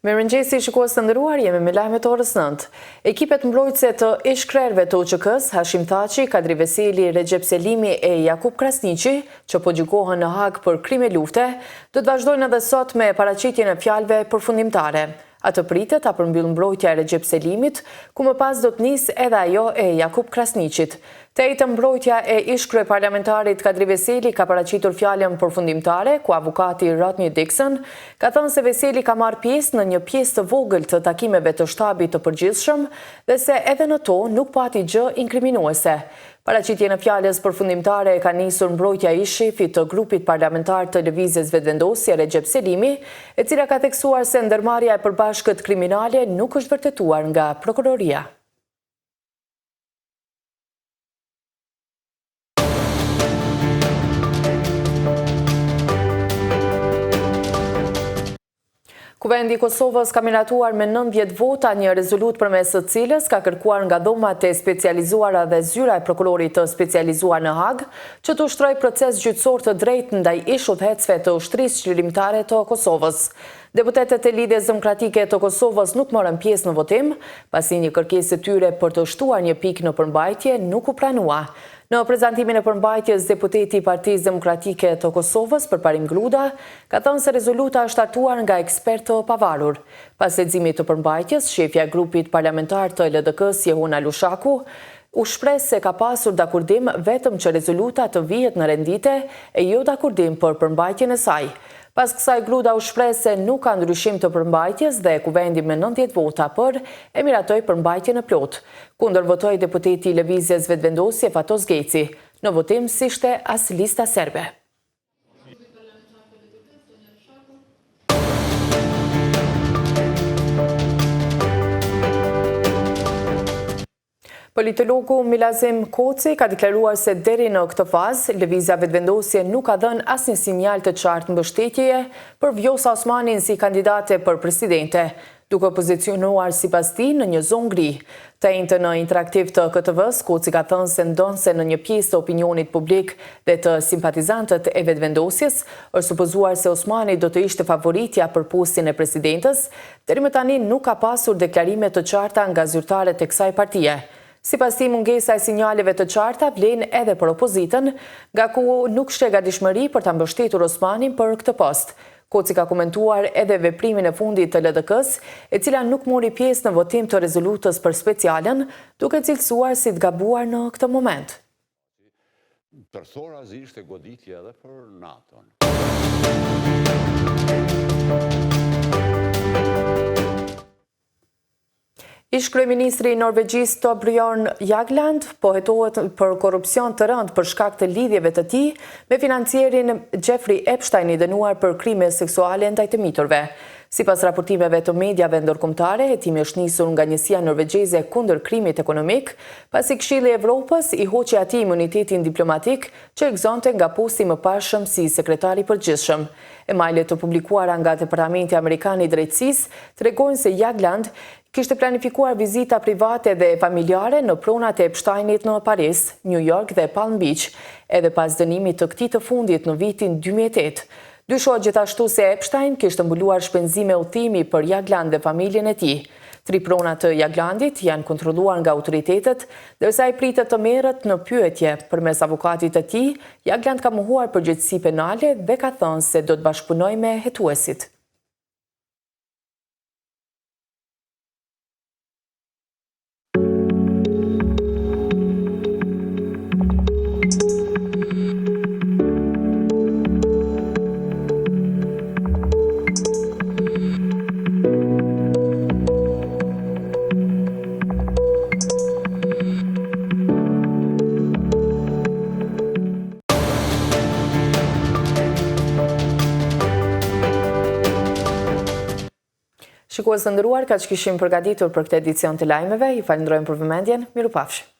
Mirëmëngjesi shikues të nderuar, jemi me lajmet orës 9. Ekipet mbrojtëse të ish-krerëve të UÇK-s, Hashim Thaçi, Kadri Veseli, Recep Selimi e Jakub Krasniqi, që po gjykohen në Hag për krime lufte, do të vazhdojnë edhe sot me paraqitjen e fjalëve përfundimtare. Atë pritet ta përmbyll mbrojtja e Recep Selimit, ku më pas do të nisë edhe ajo e Jakub Krasniqit. Të mbrojtja e ish-kryeparlamentarit Kadri Veseli ka paraqitur fjalën përfundimtare, ku avukati Rodney Dixon ka thënë se Veseli ka marrë pjesë në një pjesë të vogël të takimeve të shtabit të përgjithshëm dhe se edhe në to nuk pati gjë inkriminuese. Paraqitjen e fjalës përfundimtare ka nisur mbrojtja e ish-shefit të grupit parlamentar të Lëvizjes Vetëvendosje Recep Selimi, e cila ka theksuar se ndërmarrja e përbashkët kriminale nuk është vërtetuar nga prokuroria. Kuvendi i Kosovës ka miratuar me 90 vota një rezolut përmes së cilës ka kërkuar nga dhomat e specializuara dhe zyra e prokurorit të specializuar në Hag që të ushtrojë proces gjyqësor të drejtë ndaj ish-udhëhecëve të ushtrisë qlirimtare të Kosovës. Deputetët e Lidhjes Demokratike të Kosovës nuk morën pjesë në votim, pasi një kërkesë e tyre për të shtuar një pikë në përmbajtje nuk u pranua. Në prezantimin e përmbajtjes, deputeti i Partisë Demokratike të Kosovës, Përparim Gluda, ka thënë se rezoluta është hartuar nga ekspertë të pavarur. Pas leximit të përmbajtjes, shefja e grupit parlamentar të LDK-s, Jehona Lushaku, u shpreh se ka pasur dakurdim vetëm që rezoluta të vihet në rendite e jo dakurdim për përmbajtjen e saj. Pas kësaj, Gluda u shpreh se nuk ka ndryshim të përmbajtjes dhe kuvendi me 90 vota për e miratoi përmbajtjen e plot. Kundër votoi deputeti i Lëvizjes Vetëvendosje Fatos Geci. Në votim s'ishte as lista serbe. Politologu Milazim Koci ka deklaruar se deri në këtë fazë, Lëvizja Vetëvendosje nuk ka dhënë asnjë sinjal të qartë mbështetjeje për Vjosa Osmanin si kandidate për presidente, duke pozicionuar sipas tij në një zonë gri. Të njëjtën në interaktiv të KTV-s, Koci ka thënë se ndonse në një pjesë të opinionit publik dhe të simpatizantët e Vetëvendosjes është supozuar se Osmani do të ishte favoritja për postin e presidentës, deri më tani nuk ka pasur deklarime të qarta nga zyrtarët e kësaj partie. Sipas tij, mungesa e sinjaleve të qarta vlen edhe për opozitën, nga ku nuk sheh gatishmëri për ta mbështetur Osmanin për këtë post. Koci ka komentuar edhe veprimin e fundit të LDK-s, e cila nuk mori pjesë në votim të rezolutës për specialen, duke cilësuar si të gabuar në këtë moment. Tërthorazi ishte goditje edhe për NATO-n. Ish-kryeministri i Norvegjisë Torbjørn Jagland po hetohet për korrupsion të rëndë për shkak të lidhjeve të tij me financierin Jeffrey Epstein i dënuar për krime seksuale ndaj të miturve. Sipas raportimeve të mediave ndërkombëtare, hetimi është nisur nga njësia norvegjeze kundër krimit ekonomik, pasi Këshilli i Evropës i hoqi atij imunitetin diplomatik që e gëzonte nga posti më parshëm si sekretari i përgjithshëm. Emaile të publikuara nga Departamenti Amerikan i Drejtësisë tregojnë se Jagland kishte planifikuar vizita private dhe familjare në pronat e Epsteinit në Paris, New York dhe Palm Beach, edhe pas dënimit të këtij të fundit në vitin 2008. Dyshohet gjithashtu se Epstein kishte mbuluar shpenzime udhëtimi për Jagland dhe familjen e tij. 3 prona të Jaglandit janë kontrolluar nga autoritetet, ndërsa ai pritet të merret në pyetje. Përmes avokatit të tij, Jagland ka mohuar përgjegjësi penale dhe ka thënë se do të bashkëpunojë me hetuesit. Shikues të nderuar, kaq kishim përgatitur për këtë edicion të lajmeve. Ju falenderojmë për vëmendjen. Mirupafshi.